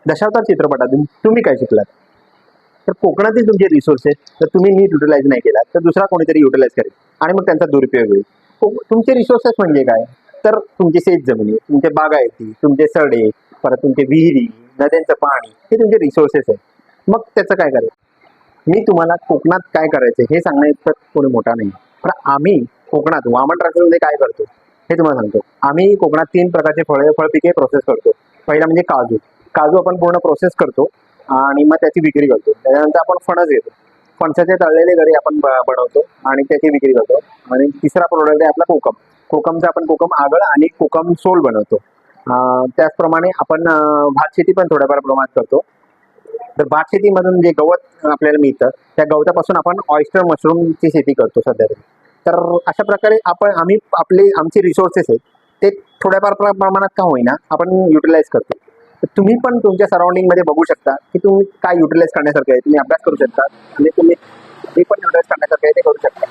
दशावतार चित्रपटातून तुम्ही काय शिकलात? तर कोकणातील तुमचे रिसोर्सेस जर तुम्ही नीट युटिलाइज नाही केला तर दुसरा कोणीतरी युटिलाइज करेल आणि मग त्यांचा दुरुपयोग होईल. तुमचे रिसोर्सेस म्हणजे काय? तर तुमची शेत जमिनी, तुमचे बागायती, तुमचे सडे, परत तुमचे विहिरी, नद्यांचं पाणी, हे तुमचे रिसोर्सेस आहेत. मग त्याचं काय करायचं? मी तुम्हाला कोकणात काय करायचं हे सांगण्या इतकं कोणी मोठा नाही. पण आम्ही कोकणात वामन ट्रॅक्टरमध्ये काय करतो हे तुम्हाला सांगतो. आम्ही कोकणात 3 प्रकारचे फळपिके प्रोसेस करतो. पहिला म्हणजे काजू. काजू आपण पूर्ण प्रोसेस करतो आणि मग त्याची विक्री करतो. त्याच्यानंतर आपण फणस घेतो. फणसाचे तळलेले घरी आपण बनवतो आणि त्याची विक्री करतो. आणि तिसरा प्रोडक्ट आहे आपला कोकम. कोकमचा आपण कोकम आगळ आणि कोकम सोल बनवतो. त्याचप्रमाणे आपण भात शेती पण थोड्याफार प्रमाणात करतो. तर भात शेतीमधून जे गवत आपल्याला मिळतं त्या गवतापासून आपण ऑयस्टर मशरूमची शेती करतो सध्या तरी. तर अशा प्रकारे आम्ही आमचे रिसोर्सेस आहेत ते थोड्याफार प्रमाणात का होईना आपण युटिलाइज करतो. तर तुम्ही पण तुमच्या सराउंडिंगमध्ये बघू शकता की तुम्ही काय युटिलाइज करण्यासारखं आहे. तुम्ही अभ्यास करू शकता आणि तुम्ही पण युटिलाइज करण्यासारखं आहे ते करू शकता.